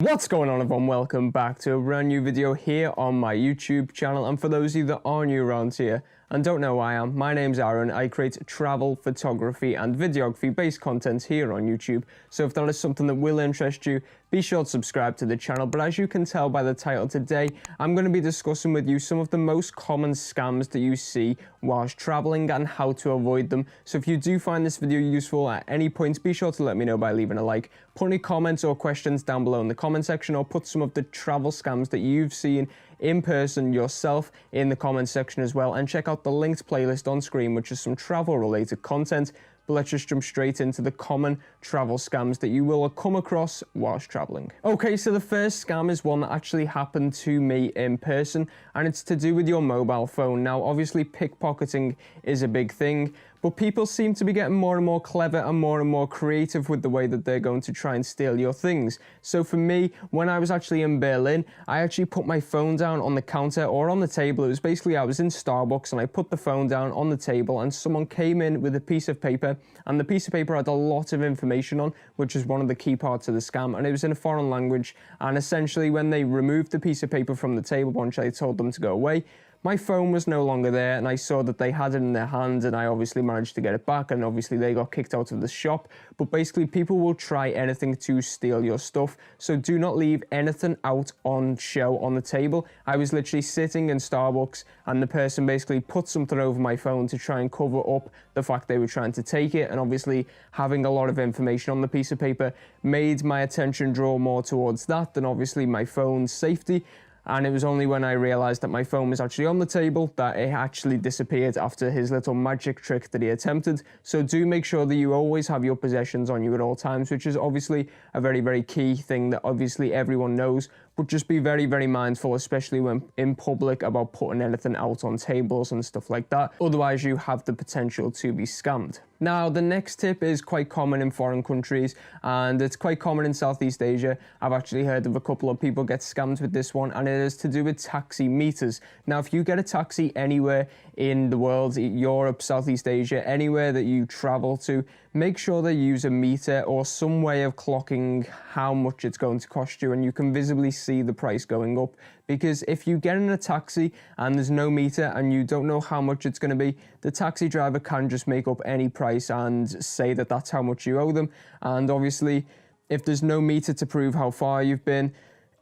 What's going on, everyone? Welcome back to a brand new video here on my YouTube channel. And for those of you that are new around here and don't know who I am, my name's Aaron. I create travel, photography and videography based content here on YouTube. So if that is something that will interest you, be sure to subscribe to the channel. But as you can tell by the title today, I'm going to be discussing with you some of the most common scams that you see whilst traveling and how to avoid them. So if you do find this video useful at any point, be sure to let me know by leaving a like. Put any comments or questions down below in the comment section, or put some of the travel scams that you've seen in person yourself in the comment section as well. And check out the linked playlist on screen, which is some travel related content. But let's just jump straight into the common travel scams that you will come across whilst traveling. Okay, so the first scam is one that actually happened to me in person, and it's to do with your mobile phone. Now, obviously, pickpocketing is a big thing, but people seem to be getting more and more clever and more creative with the way that they're going to try and steal your things. So for me, when I was actually in Berlin, I actually put my phone down on the counter or on the table. It was basically, I was in Starbucks and I put the phone down on the table, and someone came in with a piece of paper, and the piece of paper had a lot of information on, which is one of the key parts of the scam, and it was in a foreign language. And essentially, when they removed the piece of paper from the table, once I told them to go away, my phone was no longer there, and I saw that they had it in their hands, and I obviously managed to get it back, and obviously they got kicked out of the shop. But basically, people will try anything to steal your stuff, so do not leave anything out on show on the table. I was literally sitting in Starbucks, and the person basically put something over my phone to try and cover up the fact they were trying to take it, and obviously having a lot of information on the piece of paper made my attention draw more towards that than obviously my phone's safety. And it was only when I realized that my phone was actually on the table that it actually disappeared after his little magic trick that he attempted. So do make sure that you always have your possessions on you at all times, which is obviously a very key thing that obviously everyone knows. But just be very mindful, especially when in public, about putting anything out on tables and stuff like that. Otherwise, you have the potential to be scammed. Now, the next tip is quite common in foreign countries, and it's quite common in Southeast Asia. I've actually heard of a couple of people get scammed with this one, and it is to do with taxi meters. Now, if you get a taxi anywhere in the world, Europe, Southeast Asia, anywhere that you travel to, make sure they use a meter or some way of clocking how much it's going to cost you, and you can visibly see the price going up. Because if you get in a taxi and there's no meter and you don't know how much it's going to be, the taxi driver can just make up any price and say that that's how much you owe them. And obviously, if there's no meter to prove how far you've been,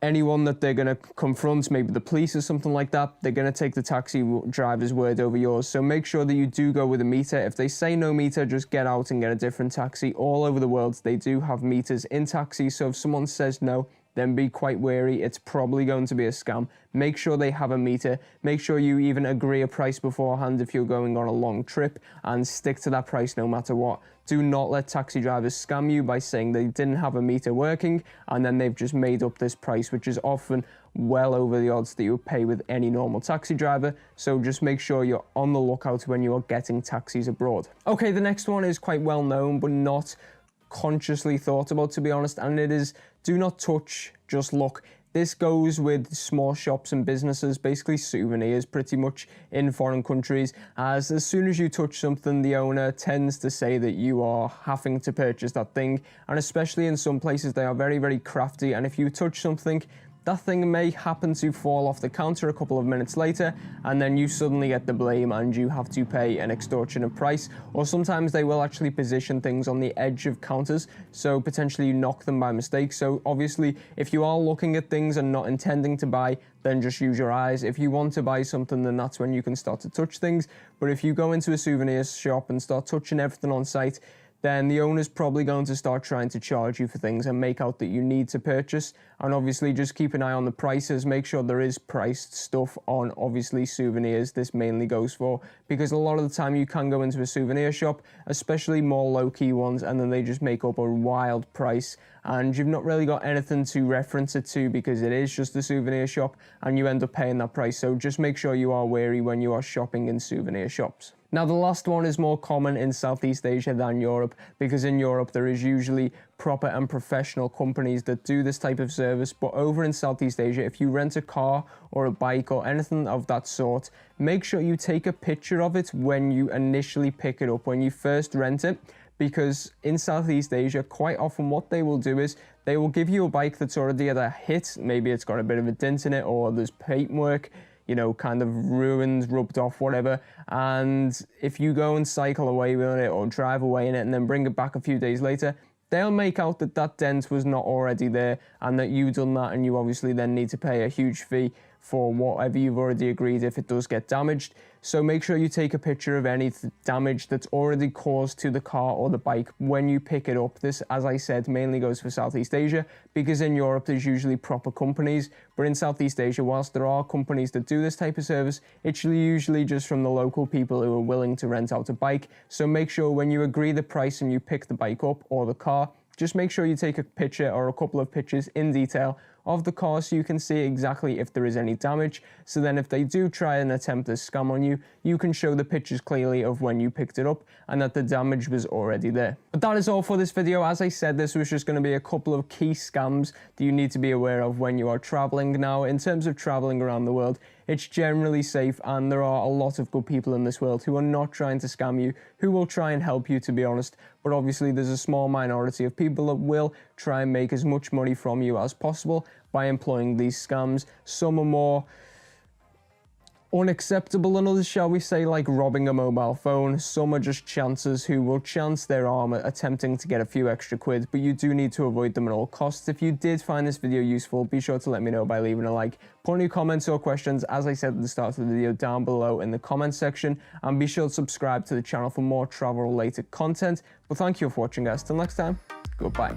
anyone that they're going to confront, maybe the police or something like that, they're going to take the taxi driver's word over yours. So make sure that you do go with a meter. If they say no meter, just get out and get a different taxi. All over the world, they do have meters in taxis. So if someone says no, then be quite wary. It's probably going to be a scam. Make sure they have a meter. Make sure you even agree a price beforehand if you're going on a long trip, and stick to that price no matter what. Do not let taxi drivers scam you by saying they didn't have a meter working and then they've just made up this price, which is often well over the odds that you would pay with any normal taxi driver. So just make sure you're on the lookout when you are getting taxis abroad. Okay, the next one is quite well known but not consciously thought about, to be honest, and it is do not touch, just look. This goes with small shops and businesses, basically souvenirs pretty much in foreign countries, as soon as you touch something, the owner tends to say that you are having to purchase that thing. And especially in some places, they are very crafty, and if you touch something, that thing may happen to fall off the counter a couple of minutes later, and then you suddenly get the blame and you have to pay an extortionate price. Or sometimes they will actually position things on the edge of counters, so potentially you knock them by mistake. So obviously, if you are looking at things and not intending to buy, then just use your eyes. If you want to buy something, then that's when you can start to touch things. But if you go into a souvenir shop and start touching everything on site, then the owner's probably going to start trying to charge you for things and make out that you need to purchase. And obviously just keep an eye on the prices, make sure there is priced stuff on obviously souvenirs. This mainly goes for, because a lot of the time you can go into a souvenir shop, especially more low-key ones, and then they just make up a wild price and you've not really got anything to reference it to because it is just a souvenir shop and you end up paying that price. So just make sure you are wary when you are shopping in souvenir shops. Now, the last one is more common in Southeast Asia than Europe, because in Europe there is usually proper and professional companies that do this type of service. But over in Southeast Asia, if you rent a car or a bike or anything of that sort, make sure you take a picture of it when you initially pick it up, when you first rent it. Because in Southeast Asia, quite often what they will do is they will give you a bike that's already had a hit. Maybe it's got a bit of a dent in it, or there's paintwork, you know, kind of ruined, rubbed off, whatever. And if you go and cycle away with it or drive away in it and then bring it back a few days later, they'll make out that that dent was not already there and that you've done that, and you obviously then need to pay a huge fee for whatever you've already agreed if it does get damaged. So make sure you take a picture of any damage that's already caused to the car or the bike when you pick it up. This, as I said, mainly goes for Southeast Asia, because in Europe there's usually proper companies, but in Southeast Asia, whilst there are companies that do this type of service, it's usually just from the local people who are willing to rent out a bike. So make sure when you agree the price and you pick the bike up or the car, just make sure you take a picture or a couple of pictures in detail of the car so you can see exactly if there is any damage. So then if they do try and attempt a scam on you, you can show the pictures clearly of when you picked it up and that the damage was already there. But that is all for this video. As I said, this was just going to be a couple of key scams that you need to be aware of when you are traveling. Now, in terms of traveling around the world, it's generally safe, and there are a lot of good people in this world who are not trying to scam you, who will try and help you, to be honest. But obviously there's a small minority of people that will try and make as much money from you as possible by employing these scams. Some are more unacceptable than others, shall we say, like robbing a mobile phone. Some are just chancers who will chance their arm at attempting to get a few extra quid, but you do need to avoid them at all costs. If you did find this video useful, be sure to let me know by leaving a like. Put any comments or questions, as I said at the start of the video, down below in the comments section, and be sure to subscribe to the channel for more travel related content. But thank you for watching, guys. Till next time, goodbye.